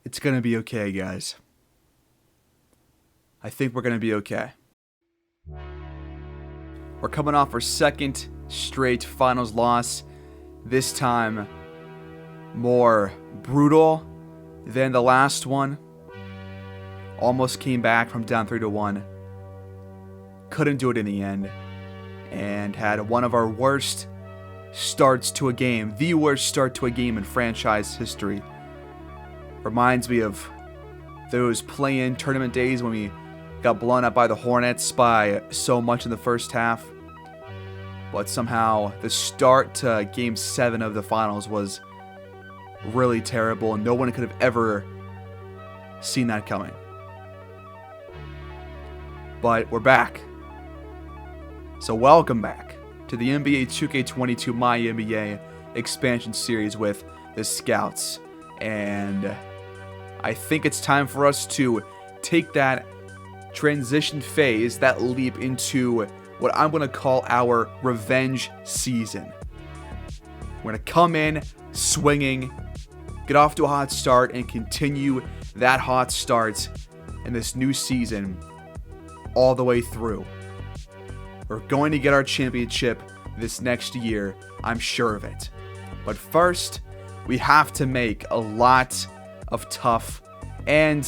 It's going to be okay, guys. I think we're going to be okay. We're coming off our second straight finals loss. This time, more brutal than the last one. Almost came back from down 3-1. Couldn't do it in the end. And had one of our worst starts to a game. The worst start to a game in franchise history. Reminds me of those play-in tournament days when we got blown up by the Hornets by so much in the first half. But somehow the start to Game 7 of the finals was really terrible, and no one could have ever seen that coming. But we're back. So welcome back to the NBA 2K22 MyNBA expansion series with the Scouts. And I think it's time for us to take that transition phase, that leap into what I'm going to call our revenge season. We're going to come in swinging, get off to a hot start, and continue that hot start in this new season all the way through. We're going to get our championship this next year, I'm sure of it. But first, we have to make a lot of tough and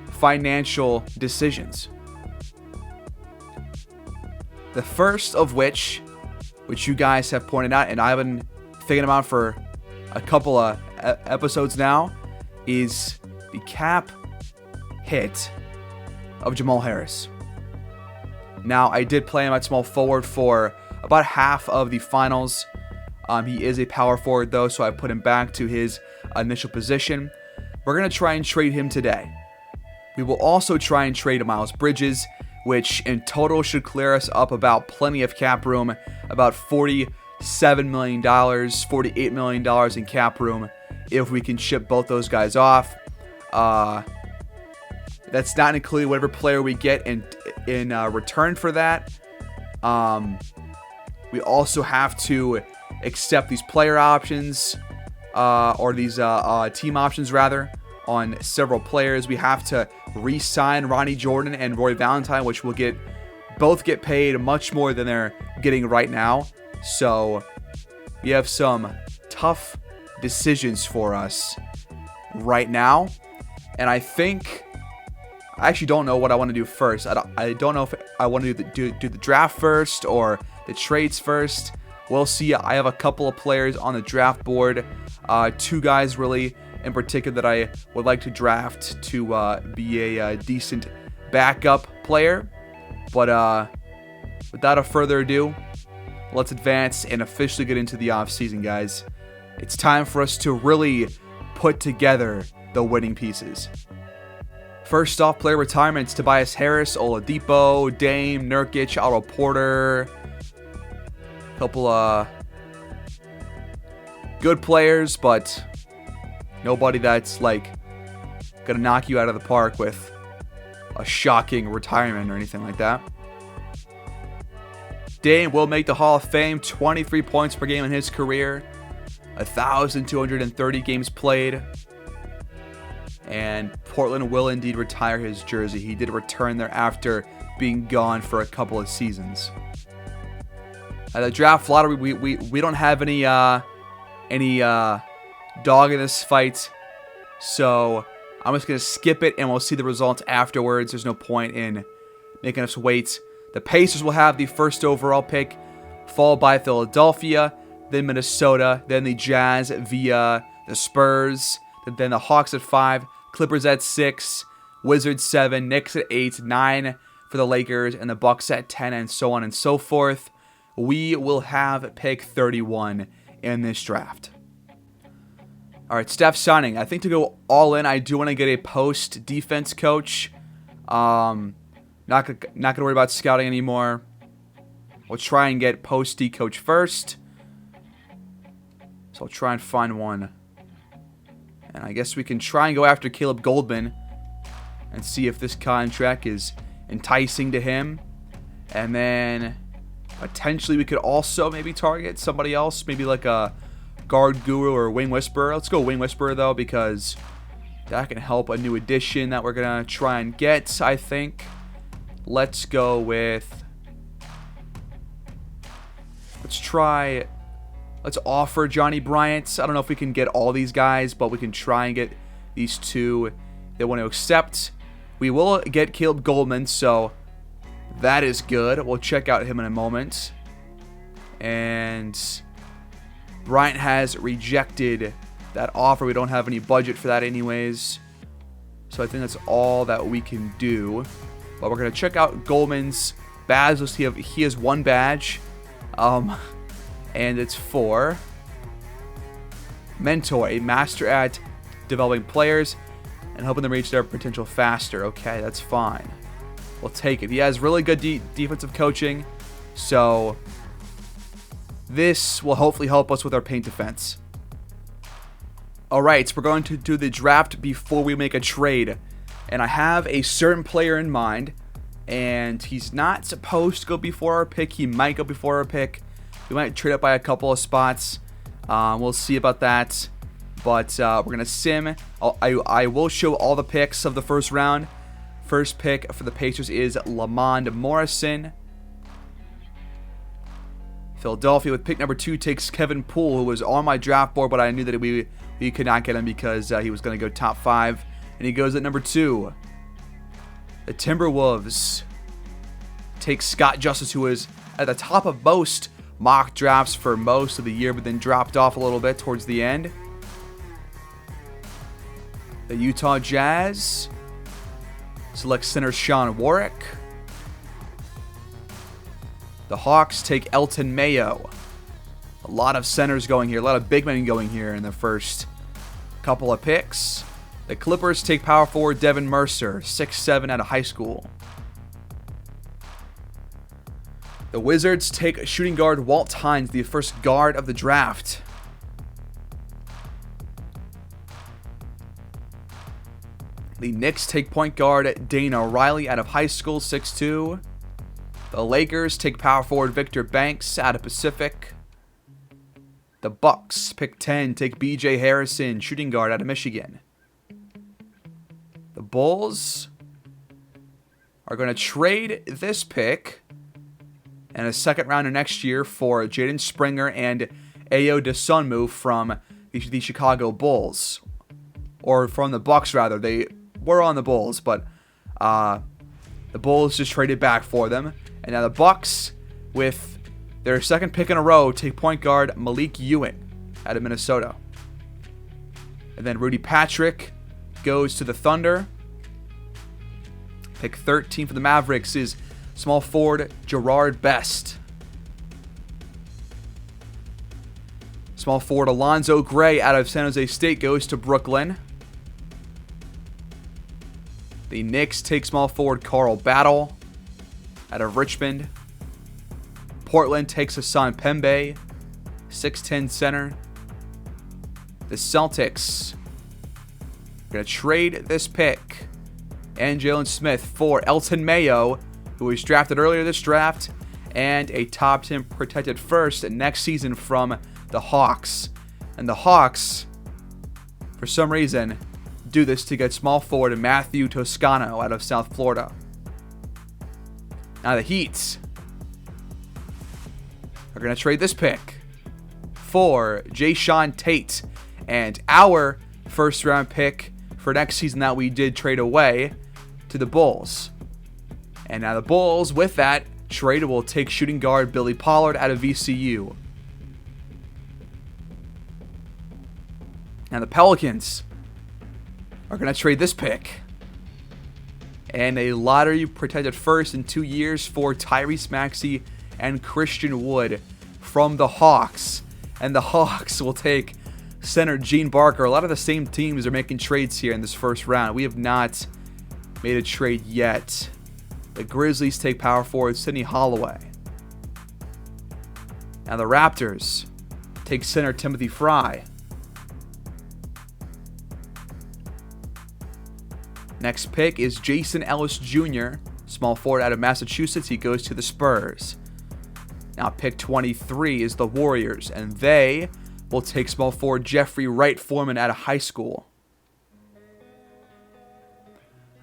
financial decisions. The first of which you guys have pointed out, and I've been thinking about for a couple of episodes now, is the cap hit of Jamal Harris. Now, I did play him at small forward for about half of the finals. He is a power forward, though, so I put him back to his initial position. We're going to try and trade him today. We will also try and trade Miles Bridges, which in total should clear us up about plenty of cap room, about $47 million, $48 million in cap room if we can ship both those guys off. That's not including whatever player we get in return for that. We also have to accept these player options, or these team options rather, on several players. We have to re-sign Ronnie Jordan and Roy Valentine, which will both get paid much more than they're getting right now. So we have some tough decisions for us right now, and I actually don't know what I want to do first. I don't know if I want to do the draft first or the trades first. We'll see. I have a couple of players on the draft board. Two guys really in particular that I would like to draft to be a decent backup player. But without further ado, let's advance and officially get into the offseason, guys. It's time for us to really put together the winning pieces. First off, player retirements: Tobias Harris, Oladipo, Dame, Nurkic, Otto Porter. Couple good players, but nobody that's like gonna knock you out of the park with a shocking retirement or anything like that. Dame will make the Hall of Fame. 23 points per game in his career, 1,230 games played. And Portland will indeed retire his jersey. He did return there after being gone for a couple of seasons. The draft lottery, we don't have any dog in this fight, so I'm just gonna skip it, and we'll see the results afterwards. There's no point in making us wait. The Pacers will have the first overall pick, followed by Philadelphia, then Minnesota, then the Jazz via the Spurs, then the Hawks at 5, Clippers at 6, Wizards 7, Knicks at 8, 9 for the Lakers, and the Bucks at 10, and so on and so forth. We will have pick 31 in this draft. All right, Steph signing. I think to go all in, I do want to get a post defense coach. Not gonna worry about scouting anymore. We'll try and get post D coach first. So I'll try and find one. And I guess we can try and go after Caleb Goldman and see if this contract is enticing to him. And then potentially we could also maybe target somebody else, maybe like a guard guru or wing whisperer. Let's go wing whisperer though, because That can help a new addition that we're going to try and get, I think. Let's go with... Let's offer Johnny Bryant. I don't know if we can get all these guys, but we can try and get these two they want to accept. We will get Caleb Goldman, so that is good. We'll check out him in a moment. And Bryant has rejected that offer. We don't have any budget for that anyways. So I think that's all that we can do. But we're going to check out Goldman's badge list. He has one badge. And it's for Mentor, a master at developing players and helping them reach their potential faster. Okay, that's fine. We'll take it. He has really good defensive coaching. So this will hopefully help us with our paint defense. Alright, so we're going to do the draft before we make a trade. And I have a certain player in mind. And he's not supposed to go before our pick. He might go before our pick. We might trade up by a couple of spots. We'll see about that. But we're going to sim. I will show all the picks of the first round. First pick for the Pacers is Lamond Morrison. Philadelphia with pick number 2 takes Kevin Poole, who was on my draft board, but I knew that we could not get him because he was going to go top 5. And he goes at number 2. The Timberwolves take Scott Justice, who was at the top of most mock drafts for most of the year, but then dropped off a little bit towards the end. The Utah Jazz select center Sean Warwick. The Hawks take Elton Mayo. A lot of centers going here, a lot of big men going here in the first couple of picks. The Clippers take power forward Devin Mercer, 6'7" out of high school. The Wizards take shooting guard Walt Hines, the first guard of the draft. The Knicks take point guard Dana Riley out of high school, 6'2". The Lakers take power forward Victor Banks out of Pacific. The Bucks pick 10, take BJ Harrison, shooting guard out of Michigan. The Bulls are going to trade this pick and a second rounder next year for Jaden Springer and Ayo Dosunmu from the Chicago Bulls. Or from the Bucks, rather. They were on the Bulls, but the Bulls just traded back for them. And now the Bucks, with their second pick in a row, take point guard Malik Ewing out of Minnesota. And then Rudy Patrick goes to the Thunder. Pick 13 for the Mavericks is small forward Gerard Best. Small forward Alonzo Gray out of San Jose State goes to Brooklyn. The Knicks take small forward Carl Battle out of Richmond. Portland takes Hassan Pembe, 6'10" center. The Celtics are going to trade this pick and Jalen Smith for Elton Mayo, who was drafted earlier this draft, and a top 10 protected first next season from the Hawks. And the Hawks, for some reason, do this to get small forward Matthew Toscano out of South Florida. Now the Heat are going to trade this pick for Jayshawn Tate and our first round pick for next season that we did trade away to the Bulls. And now the Bulls, with that trade, will take shooting guard Billy Pollard out of VCU. Now the Pelicans are going to trade this pick and a lottery protected first in 2 years for Tyrese Maxey and Christian Wood from the Hawks. And the Hawks will take center Gene Barker. A lot of the same teams are making trades here in this first round. We have not made a trade yet. The Grizzlies take power forward Sidney Holloway. Now the Raptors take center Timothy Fry. Next pick is Jason Ellis Jr., small forward out of Massachusetts. He goes to the Spurs. Now pick 23 is the Warriors, and they will take small forward Jeffrey Wright Foreman out of high school.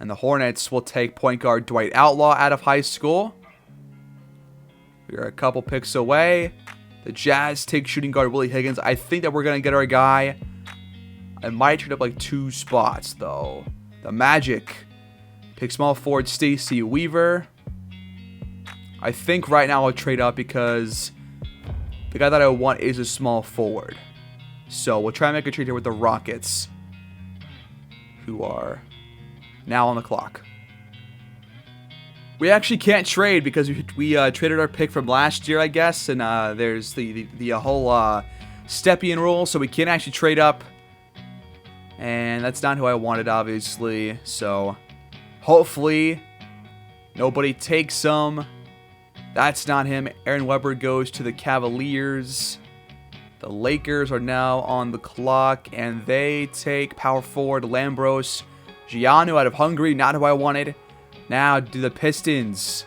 And the Hornets will take point guard Dwight Outlaw out of high school. We are a couple picks away. The Jazz take shooting guard Willie Higgins. I think that we're going to get our guy. I might trade up like 2 spots, though. The Magic pick small forward Stacey Weaver. I think right now I'll trade up because the guy that I want is a small forward. So we'll try and make a trade here with the Rockets, who are now on the clock. We actually can't trade because we traded our pick from last year, I guess, and there's the whole Stepien rule, so we can't actually trade up. And that's not who I wanted, obviously. So hopefully nobody takes him. That's not him. Aaron Weber goes to the Cavaliers. The Lakers are now on the clock, and they take power forward Lambros Giannou out of Hungary. Not who I wanted. Now do the Pistons,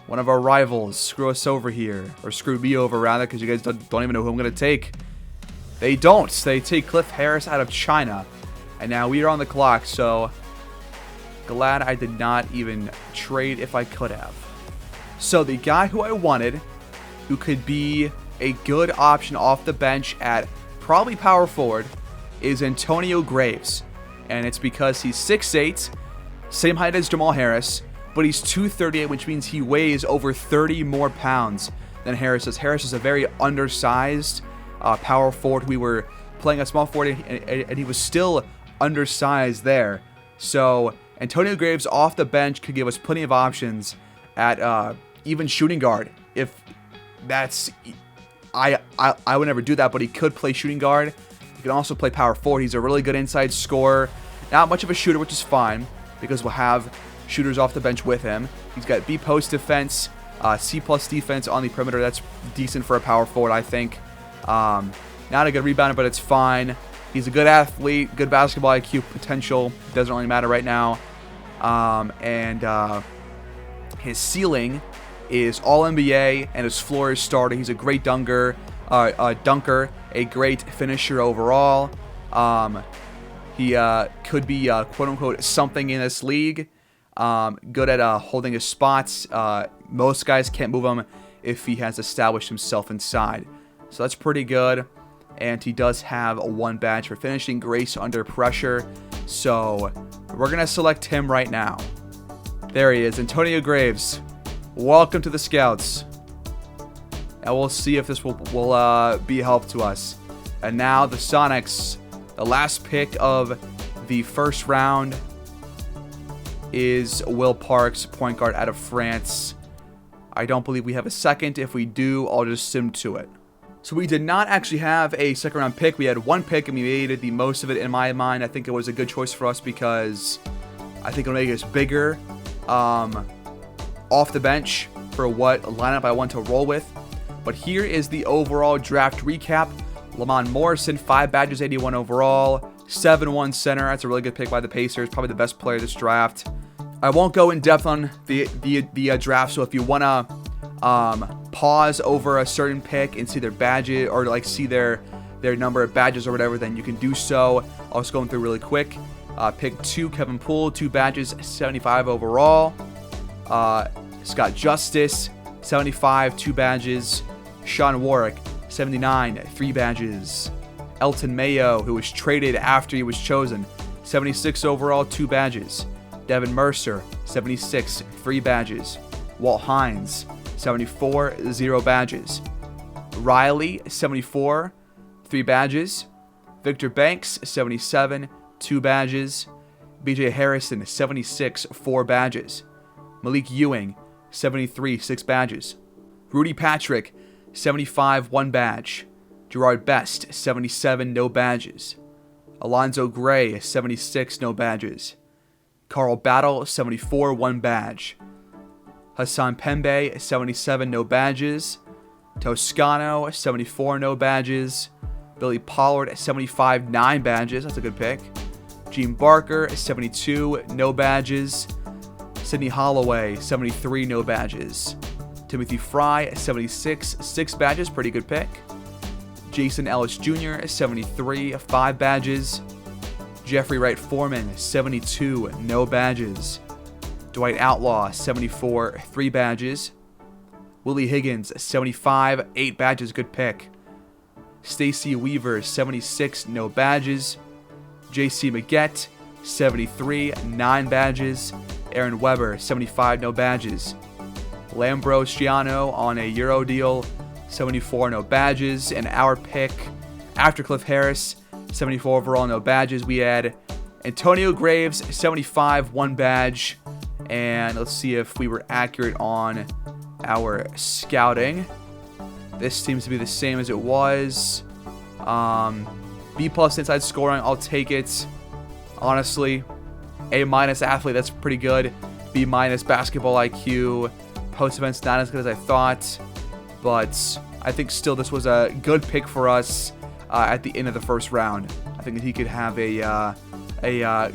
one of our rivals, screw us over here. Or screw me over, rather, because you guys don't even know who I'm going to take. They don't. They take Cliff Harris out of China. And now we are on the clock, so glad I did not even trade if I could have. So the guy who I wanted, who could be a good option off the bench at probably power forward, is Antonio Graves. And it's because he's 6'8", same height as Jamal Harris, but he's 238, which means he weighs over 30 more pounds than Harris does. Harris is a very undersized power forward. We were playing a small forward, and he was still undersized there. So Antonio Graves off the bench could give us plenty of options at even shooting guard. If that's, I would never do that, but he could play shooting guard. He can also play power forward. He's a really good inside scorer. Not much of a shooter, which is fine, because we'll have shooters off the bench with him. He's got B post defense, C+ defense on the perimeter. That's decent for a power forward, I think. Not a good rebounder, but it's fine. He's a good athlete, good basketball IQ potential. Doesn't really matter right now. And his ceiling is all NBA, and his floor is starter. He's a great dunker, a great finisher overall. He could be quote unquote something in this league. Good at holding his spots. Most guys can't move him if he has established himself inside. So that's pretty good. And he does have 1 badge for finishing, grace under pressure. So we're going to select him right now. There he is, Antonio Graves. Welcome to the Scouts. And we'll see if this will be a help to us. And now the Sonics, the last pick of the first round is Will Parks, point guard out of France. I don't believe we have a second. If we do, I'll just sim to it. So we did not actually have a second round pick. We had 1 pick and we made the most of it in my mind. I think it was a good choice for us because I think it'll make us bigger off the bench for what lineup I want to roll with. But here is the overall draft recap. Lamont Morrison, 5 badges, 81 overall, 7-1 center. That's a really good pick by the Pacers. Probably the best player this draft. I won't go in depth on the draft. So if you want to pause over a certain pick and see their badges or like see their number of badges or whatever, then you can do so. I'll just go through really quick. Pick 2, Kevin Poole, 2 badges, 75 overall. Scott Justice, 75, 2 badges. Sean Warwick, 79, 3 badges. Elton Mayo, who was traded after he was chosen, 76 overall, 2 badges. Devin Mercer, 76, 3 badges. Walt Hines, 74, 0 badges. Riley, 74, 3 badges. Victor Banks, 77, 2 badges. BJ Harrison, 76, 4 badges. Malik Ewing, 73, 6 badges. Rudy Patrick, 75, 1 badge. Gerard Best, 77, no badges. Alonzo Gray, 76, no badges. Carl Battle, 74, 1 badge. Hassan Pembe, 77, no badges. Toscano, 74, no badges. Billy Pollard, 75, 9 badges. That's a good pick. Gene Barker, 72, no badges. Sidney Holloway, 73, no badges. Timothy Fry, 76, 6 badges. Pretty good pick. Jason Ellis Jr., 73, 5 badges. Jeffrey Wright Foreman, 72, no badges. Dwight Outlaw, 74, 3 badges. Willie Higgins, 75, 8 badges, good pick. Stacy Weaver, 76, no badges. JC Maggette, 73, 9 badges. Aaron Weber, 75, no badges. Lambros Giano on a Euro deal, 74, no badges. And our pick after Cliff Harris, 74 overall, no badges. We had Antonio Graves, 75, 1 badge. And let's see if we were accurate on our scouting. This seems to be the same as it was. B+ inside scoring, I'll take it. Honestly, A- athlete, that's pretty good. B- basketball IQ. Post events not as good as I thought, but I think still this was a good pick for us at the end of the first round. I think that he could have a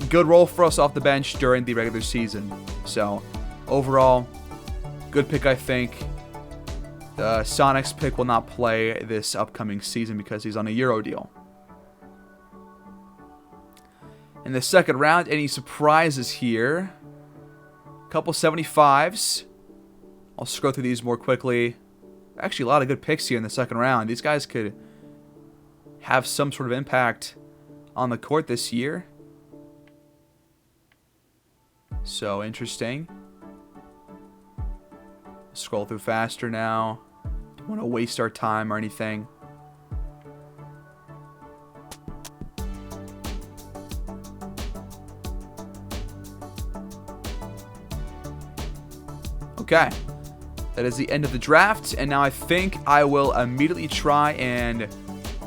good role for us off the bench during the regular season. So overall, good pick, I think. The Sonics pick will not play this upcoming season because he's on a Euro deal. In the second round, any surprises here? Couple 75s. I'll scroll through these more quickly. Actually, a lot of good picks here in the second round. These guys could have some sort of impact on the court this year. So interesting. Scroll through faster now. Don't want to waste our time or anything. Okay. That is the end of the draft, and now I think I will immediately try and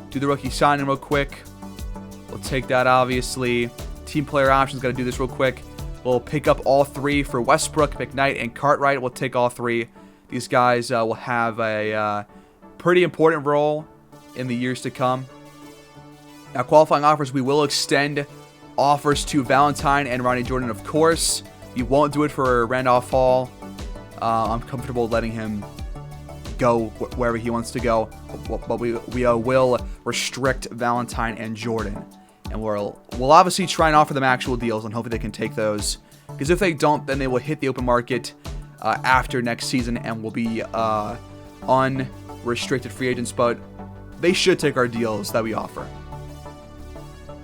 do the rookie signing real quick. We'll take that, obviously. Team player options, got to do this real quick. We'll pick up all 3 for Westbrook, McKnight, and Cartwright. We'll take all 3. These guys will have a pretty important role in the years to come. Now, qualifying offers, we will extend offers to Valentine and Ronnie Jordan, of course. We won't do it for Randolph Hall. I'm comfortable letting him go wherever he wants to go, but we will restrict Valentine and Jordan, and we'll obviously try and offer them actual deals, and hopefully they can take those, because if they don't, then they will hit the open market after next season and will be unrestricted free agents, but they should take our deals that we offer.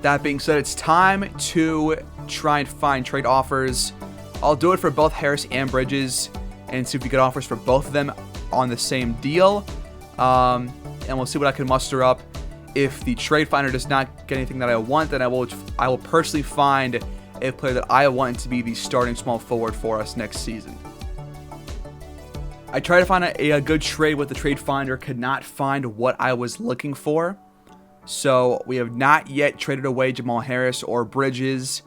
That being said, it's time to try and find trade offers. I'll do it for both Harris and Bridges and see if we get offers for both of them on the same deal. And we'll see what I can muster up. If the trade finder does not get anything that I want, then I will personally find a player that I want to be the starting small forward for us next season. I tried to find a good trade with the trade finder, could not find what I was looking for. So we have not yet traded away Jamal Harris or Bridges.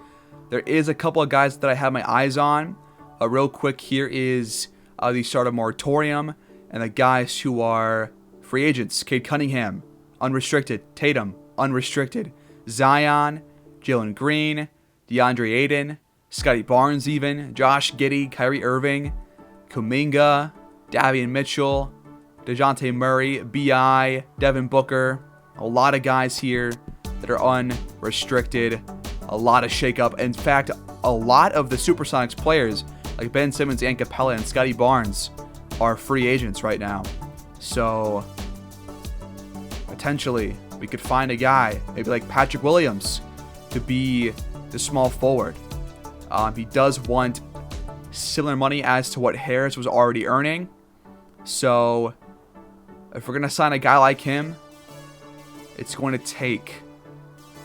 There is a couple of guys that I have my eyes on. Real quick, here is the start of moratorium and the guys who are free agents. Cade Cunningham, unrestricted. Tatum, unrestricted. Zion, Jalen Green, DeAndre Ayton, Scotty Barnes even, Josh Giddey, Kyrie Irving, Kuminga, Davion Mitchell, DeJounte Murray, B.I., Devin Booker. A lot of guys here that are unrestricted. A lot of shakeup. In fact, a lot of the Supersonics players like Ben Simmons, Ant Capella, and Scotty Barnes are free agents right now. So potentially we could find a guy, maybe like Patrick Williams, to be the small forward. He does want similar money as to what Harris was already earning. So if we're going to sign a guy like him, it's going to take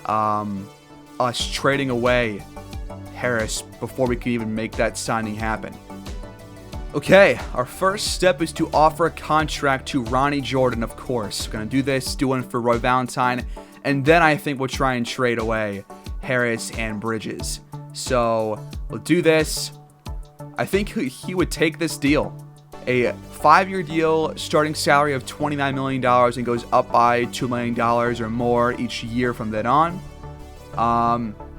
us trading away Harris before we can even make that signing happen. Okay, our first step is to offer a contract to Ronnie Jordan, of course. We're going to do this, do one for Roy Valentine, and then I think we'll try and trade away Harris and Bridges. So we'll do this. I think he would take this deal. A 5-year deal, starting salary of $29 million, and goes up by $2 million or more each year from then on.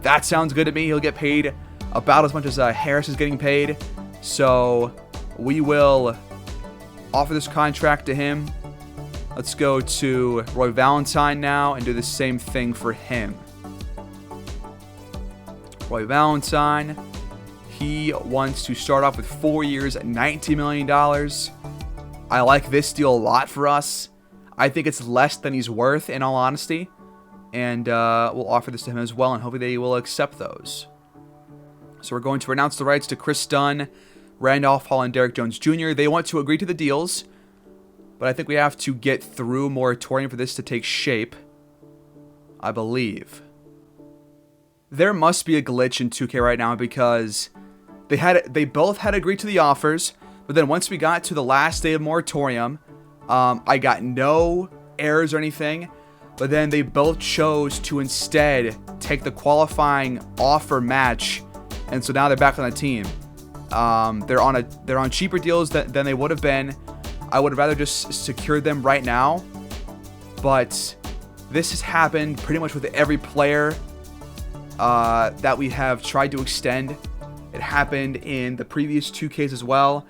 That sounds good to me. He'll get paid about as much as Harris is getting paid. So we will offer this contract to him. Let's go to Roy Valentine now and do the same thing for him. Roy Valentine. He wants to start off with 4 years at $19 million. I like this deal a lot for us. I think it's less than he's worth, in all honesty. And we'll offer this to him as well, and hopefully they will accept those. So we're going to renounce the rights to Chris Dunn, Randolph Hall, and Derek Jones Jr. They want to agree to the deals, but I think we have to get through moratorium for this to take shape, I believe. There must be a glitch in 2K right now because they both had agreed to the offers, but then once we got to the last day of moratorium, I got no errors or anything, but then they both chose to instead take the qualifying offer match, and so now they're back on the team. They're on cheaper deals than they would have been. I would have rather just secured them right now, but this has happened pretty much with every player that we have tried to extend. It happened in the previous 2Ks as well.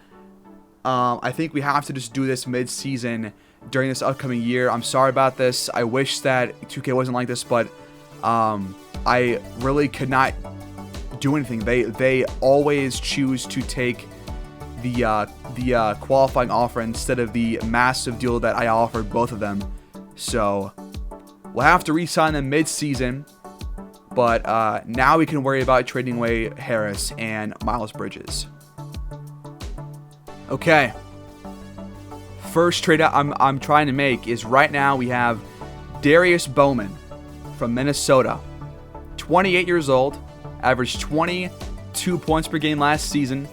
I think we have to just do this mid-season during this upcoming year. I'm sorry about this. I wish that 2K wasn't like this, but I really could not do anything. They always choose to take the qualifying offer instead of the massive deal that I offered both of them. So we'll have to re-sign them mid-season. But now we can worry about trading away Harris and Miles Bridges. Okay. First trade I'm trying to make is right now we have Darius Bowman from Minnesota. 28 years old. Averaged 22 points per game last season.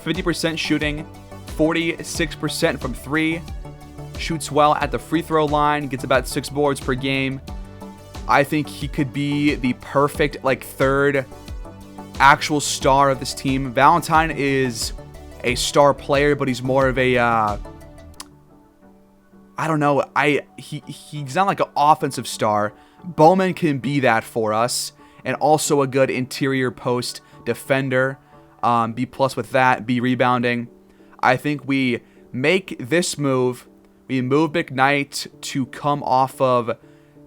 50% shooting. 46% from 3. Shoots well at the free throw line. Gets about 6 boards per game. I think he could be the perfect, third actual star of this team. Valentine is a star player, but he's more of a, I don't know. He's not like an offensive star. Bowman can be that for us, and also a good interior post defender. B+ with that, B rebounding. I think we make this move. We move McKnight to come off of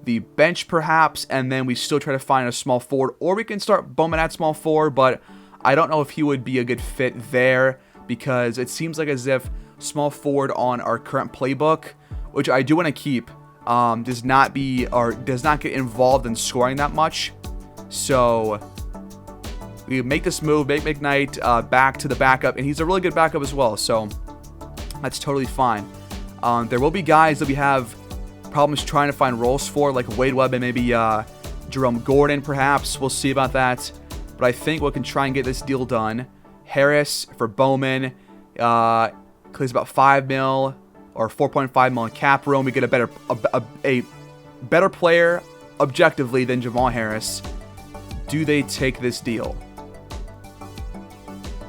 the bench perhaps, and then we still try to find a small forward, or we can start Bowman at small forward, but I don't know if he would be a good fit there because it seems like as if small forward on our current playbook, which I do want to keep, does not get involved in scoring that much. So we make this move, make McKnight back to the backup, and he's a really good backup as well, so that's totally fine. There will be guys that we have problems trying to find roles for, like Wade Webb and maybe Jerome Gordon, perhaps. We'll see about that. But I think we can try and get this deal done. Harris for Bowman clears about $5 million or $4.5 million cap room. We get a better player objectively than Jamal Harris. Do they take this deal?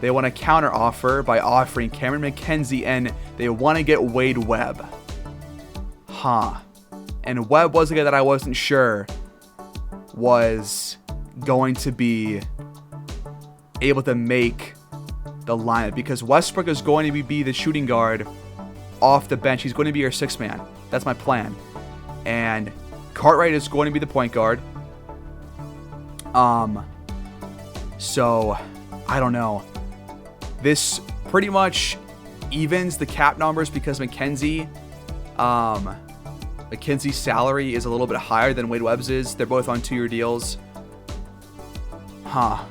They want a counter offer by offering Cameron McKenzie, and they want to get Wade Webb. And Webb was a guy that I wasn't sure was going to be able to make the lineup because Westbrook is going to be the shooting guard off the bench. He's going to be our sixth man. That's my plan. And Cartwright is going to be the point guard. So I don't know. This pretty much evens the cap numbers because McKenzie's salary is a little bit higher than Wade Webb's is. They're both on 2-year deals. Let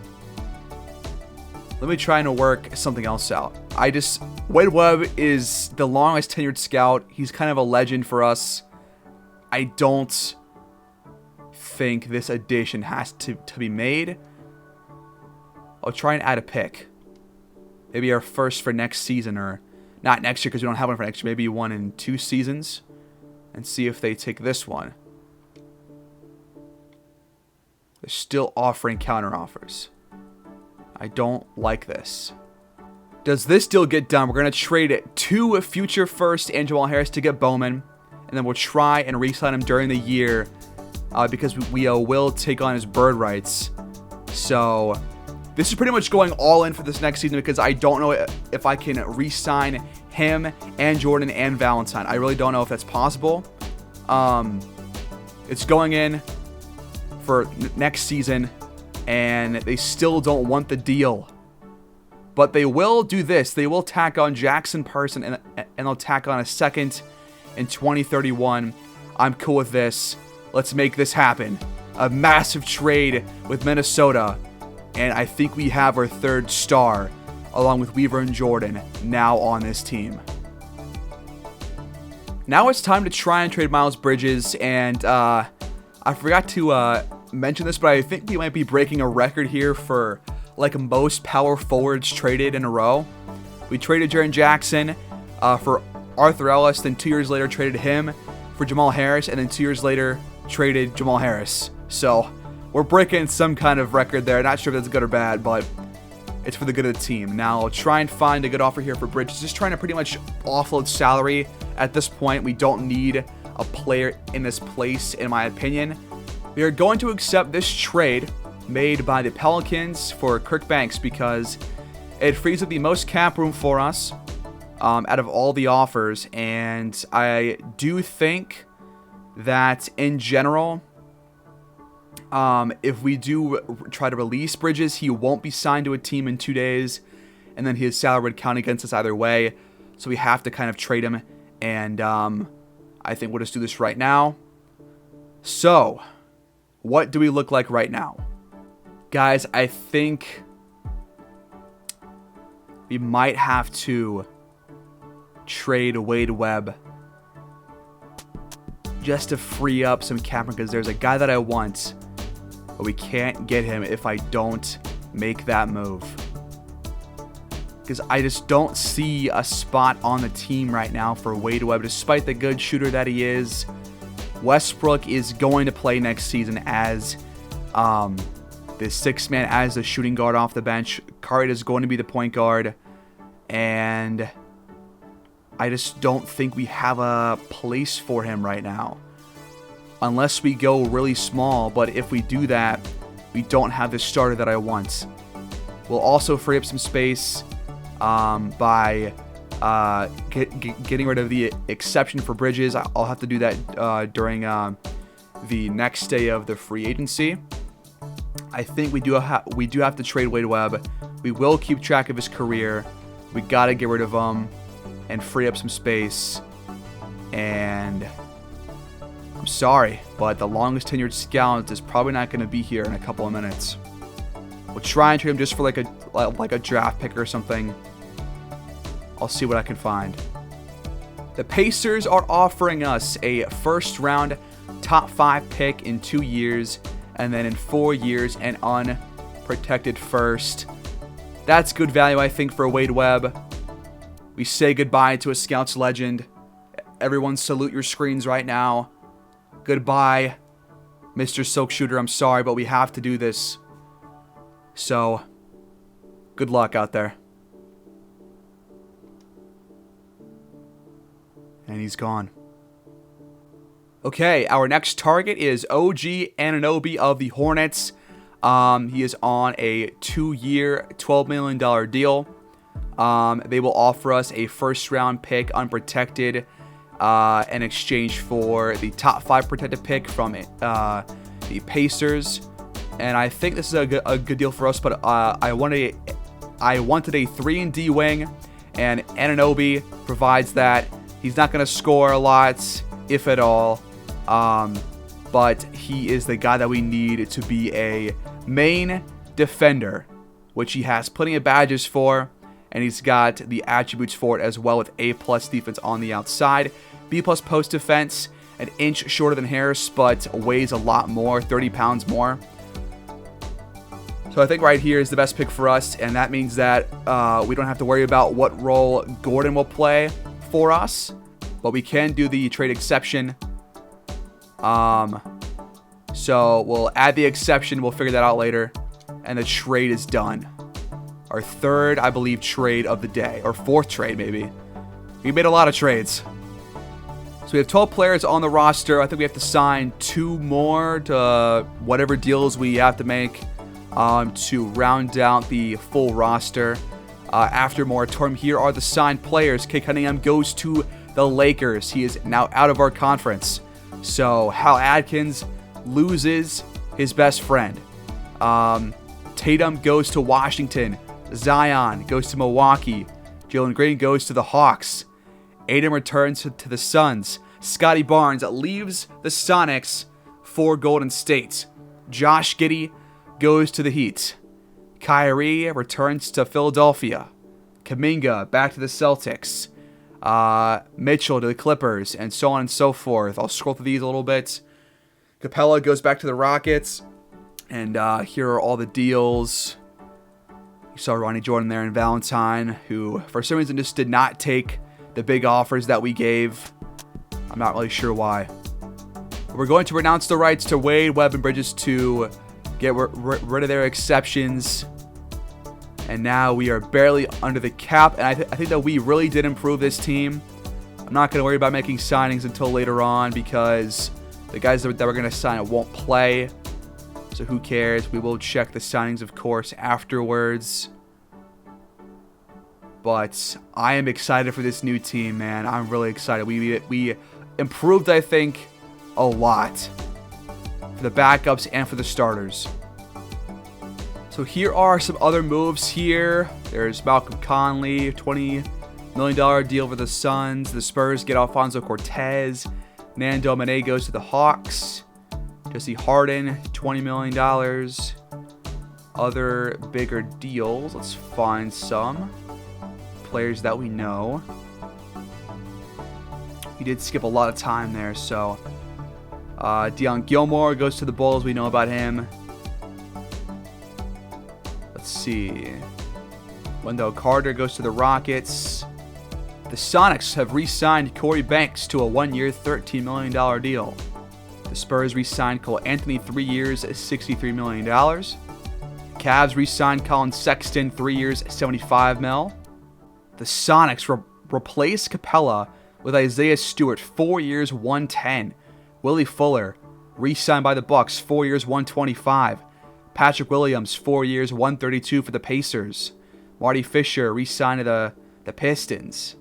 me try and work something else out. Wade Webb is the longest tenured scout. He's kind of a legend for us. I don't think this addition has to be made. I'll try and add a pick. Maybe our first for next season, or not next year because we don't have one for next year. Maybe one in 2 seasons. And see if they take this one. They're still offering counter offers. I don't like this. Does this deal get done? We're going to trade it 2 future first and Jamal Harris to get Bowman. And then we'll try and re-sign him during the year because we will take on his bird rights. So this is pretty much going all in for this next season because I don't know if I can re-sign him and Jordan and Valentine. I really don't know if that's possible. It's going in for next season. and they still don't want the deal. But they will do this. They will tack on Jackson Person, and they'll tack on a second in 2031. I'm cool with this. Let's make this happen. A massive trade with Minnesota, and I think we have our third star, along with Weaver and Jordan, now on this team. Now it's time to try and trade Miles Bridges, and I forgot to mention this, but I think we might be breaking a record here for like most power forwards traded in a row. We traded Jaren Jackson for Arthur Ellis, then 2 years later traded him for Jamal Harris, and then 2 years later traded Jamal Harris. So we're breaking some kind of record there. Not sure if that's good or bad, but it's for the good of the team. Now I'll try and find a good offer here for Bridges. Just trying to pretty much offload salary at this point. We don't need a player in this place, in my opinion. We are going to accept this trade made by the Pelicans for Kirk Banks because it frees up the most cap room for us out of all the offers. And I do think that in general, if we do try to release Bridges, he won't be signed to a team in 2 days, and then his salary would count against us either way. So we have to kind of trade him, and I think we'll just do this right now. So, what do we look like right now? Guys, I think we might have to trade Wade Webb just to free up some cap room, because there's a guy that I want, but we can't get him if I don't make that move. Because I just don't see a spot on the team right now for Wade Webb, despite the good shooter that he is. Westbrook is going to play next season as the sixth man, as the shooting guard off the bench. Curry is going to be the point guard, and I just don't think we have a place for him right now, unless we go really small. But if we do that, we don't have the starter that I want. We'll also free up some space by getting rid of the exception for Bridges. I'll have to do that during the next day of the free agency. I think we do have to trade Wade Webb. We will keep track of his career. We got to get rid of him and free up some space. And I'm sorry, but the longest tenured scout is probably not going to be here in a couple of minutes. We'll try and trade him just for like a draft pick or something. I'll see what I can find. The Pacers are offering us a first round top 5 pick in 2 years, and then in 4 years an unprotected first. That's good value, I think, for Wade Webb. We say goodbye to a Scouts legend. Everyone salute your screens right now. Goodbye, Mr. Silk Shooter. I'm sorry, but we have to do this. So, good luck out there. And he's gone. Okay, our next target is OG Anunoby of the Hornets. He is on a 2-year, $12 million deal. They will offer us a first-round pick, unprotected, in exchange for the top 5 protected pick from the Pacers. And I think this is a good deal for us, but I wanted a 3-and-D wing, and Anunoby provides that. He's not going to score a lot, if at all, but he is the guy that we need to be a main defender, which he has plenty of badges for, and he's got the attributes for it as well, with A+ defense on the outside, B+ post defense, an inch shorter than Harris, but weighs a lot more, 30 pounds more. So I think right here is the best pick for us, and that means that we don't have to worry about what role Gordon will play for us, but we can do the trade exception. So we'll add the exception. We'll figure that out later, and the trade is done. Our third, I believe, trade of the day, or fourth trade maybe. We made a lot of trades. So we have 12 players on the roster. I think we have to sign 2 more to whatever deals we have to make to round out the full roster. After moratorium, here are the signed players. Kate Cunningham goes to the Lakers. He is now out of our conference. So Hal Adkins loses his best friend. Tatum goes to Washington. Zion goes to Milwaukee. Jalen Green goes to the Hawks. Aiden returns to the Suns. Scotty Barnes leaves the Sonics for Golden State. Josh Giddey goes to the Heat. Kyrie returns to Philadelphia. Kuminga back to the Celtics. Mitchell to the Clippers, and so on and so forth. I'll scroll through these a little bit. Capella goes back to the Rockets. And here are all the deals. You saw Ronnie Jordan there and Valentine, who for some reason just did not take the big offers that we gave. I'm not really sure why. We're going to renounce the rights to Wade, Webb, and Bridges to get rid of their exceptions. And now we are barely under the cap. And I think that we really did improve this team. I'm not going to worry about making signings until later on because the guys that we're going to sign won't play. So who cares? We will check the signings, of course, afterwards. But I am excited for this new team, man. I'm really excited. We improved, I think, a lot for the backups and for the starters. So here are some other moves here. There's Malcolm Conley, $20 million deal for the Suns. The Spurs get Alfonso Cortez. Nando Mané goes to the Hawks. Jesse Harden, $20 million. Other bigger deals. Let's find some players that we know. We did skip a lot of time there, so Deion Gilmore goes to the Bulls. We know about him. Let's see. Wendell Carter goes to the Rockets. The Sonics have re-signed Corey Banks to a 1-year, $13 million deal. The Spurs re-signed Cole Anthony 3 years, $63 million. Cavs re-signed Colin Sexton 3 years, $75 million. The Sonics replaced Capella with Isaiah Stewart 4 years, $110. Willie Fuller re-signed by the Bucks 4 years, $125. Patrick Williams 4 years, $132 for the Pacers. Marty Fisher re-signed to the Pistons.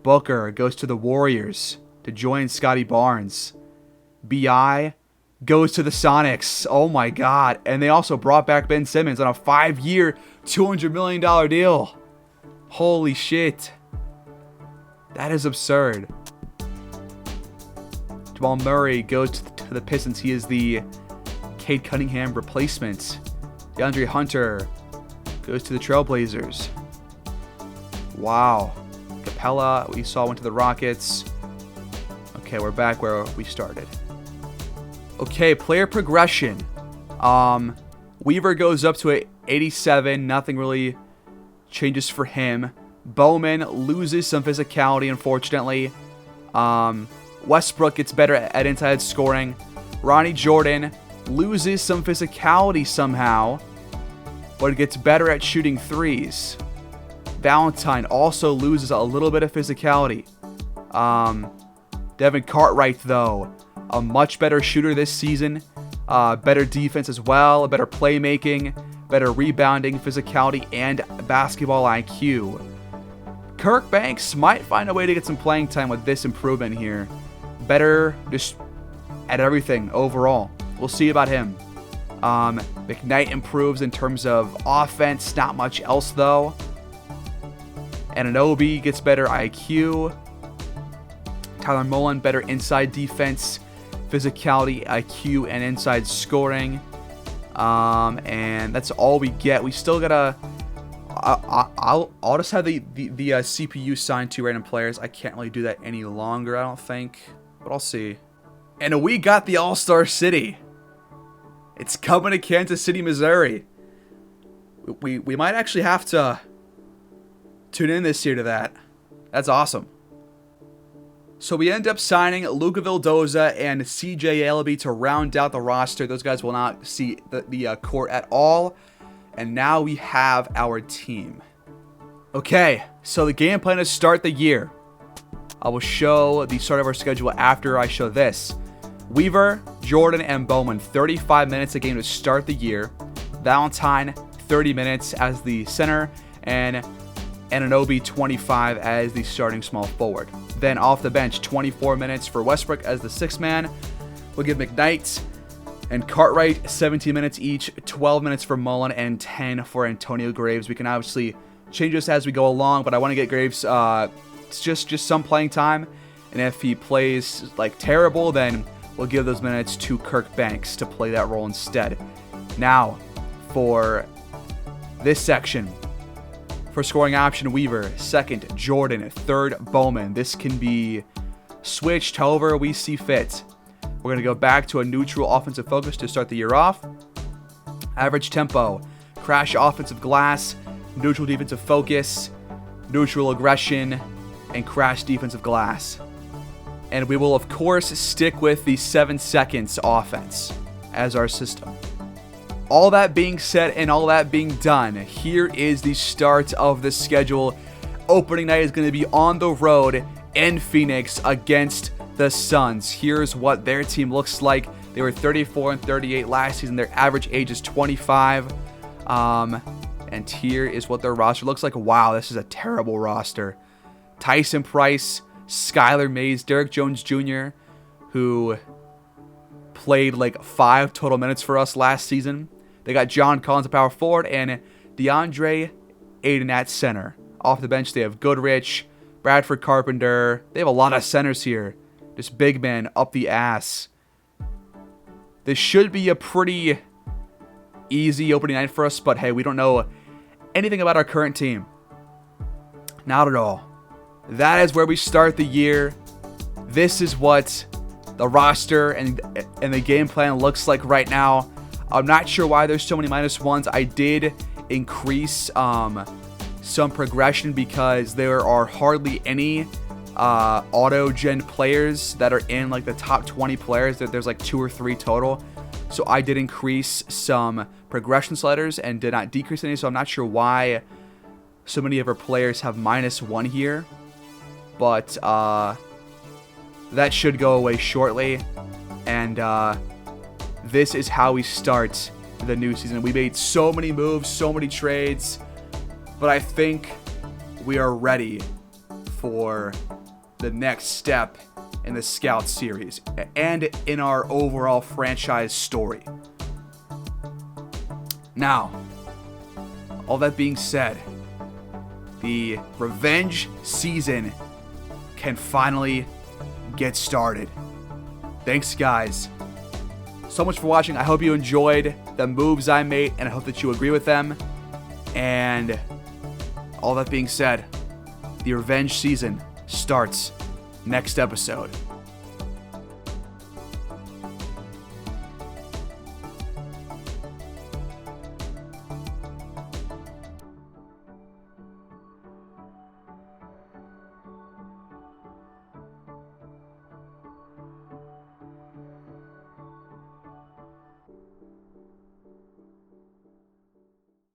Booker goes to the Warriors to join Scotty Barnes. B.I. goes to the Sonics. Oh my God. And they also brought back Ben Simmons on a 5-year, $200 million deal. Holy shit. That is absurd. Jamal Murray goes to the Pistons. He is the Cade Cunningham replacement. DeAndre Hunter goes to the Trailblazers. Wow. Capella, we saw, went to the Rockets. Okay, we're back where we started. Okay, player progression. Weaver goes up to 87. Nothing really changes for him. Bowman loses some physicality, unfortunately. Westbrook gets better at inside scoring. Ronnie Jordan loses some physicality somehow, but gets better at shooting threes. Valentine also loses a little bit of physicality. Devin Cartwright, though, a much better shooter this season. Better defense as well, better playmaking, better rebounding, physicality, and basketball IQ. Kirk Banks might find a way to get some playing time with this improvement here. Better just at everything overall. We'll see about him. McKnight improves in terms of offense, not much else though. Anunoby gets better IQ. Tyler Mullen, better inside defense, physicality, IQ, and inside scoring. And that's all we get. We still gotta. I'll just have the CPU signed to random players. I can't really do that any longer, I don't think, but I'll see. And we got the All-Star City. It's coming to Kansas City, Missouri. We might actually have to tune in this year to that. That's awesome. So we end up signing Luca Vildoza and CJ Elleby to round out the roster. Those guys will not see the court at all. And now we have our team. Okay, so the game plan to start the year. I will show the start of our schedule after I show this. Weaver, Jordan, and Bowman, 35 minutes a game to start the year. Valentine, 30 minutes as the center. And Anunoby, 25 as the starting small forward. Then off the bench, 24 minutes for Westbrook as the sixth man. We'll give McKnight And Cartwright, 17 minutes each, 12 minutes for Mullen, and 10 for Antonio Graves. We can obviously change this as we go along, but I want to get Graves just some playing time. And if he plays like terrible, then we'll give those minutes to Kirk Banks to play that role instead. Now, for this section, for scoring option, Weaver, second, Jordan, third, Bowman. This can be switched however we see fit. We're going to go back to a neutral offensive focus to start the year off. Average tempo, crash offensive glass, neutral defensive focus, neutral aggression, and crash defensive glass. And we will, of course, stick with the 7 seconds offense as our system. All that being said and all that being done, here is the start of the schedule. Opening night is going to be on the road in Phoenix against the Suns. Here's what their team looks like. They were 34-38 last season. Their average age is 25. And here is what their roster looks like. Wow, this is a terrible roster. Tyson Price, Skylar Mays, Derek Jones Jr., who played like 5 total minutes for us last season. They got John Collins at power forward and DeAndre Ayton at center. Off the bench, they have Goodrich, Bradford Carpenter. They have a lot of centers here. Just big men up the ass. This should be a pretty easy opening night for us, but hey, we don't know anything about our current team. Not at all. That is where we start the year. This is what the roster and the game plan looks like right now. I'm not sure why there's so many -1s. I did increase some progression because there are hardly any auto-gen players that are in like the top 20 players. There's like 2 or 3 total. So I did increase some progression sliders and did not decrease any. So I'm not sure why so many of our players have -1 here. But that should go away shortly. And this is how we start the new season. We made so many moves, so many trades. But I think we are ready for the next step in the Scout series and in our overall franchise story. Now, all that being said, the revenge season can finally get started. Thanks, guys, so much for watching. I hope you enjoyed the moves I made, and I hope that you agree with them. And all that being said, the revenge season starts next episode.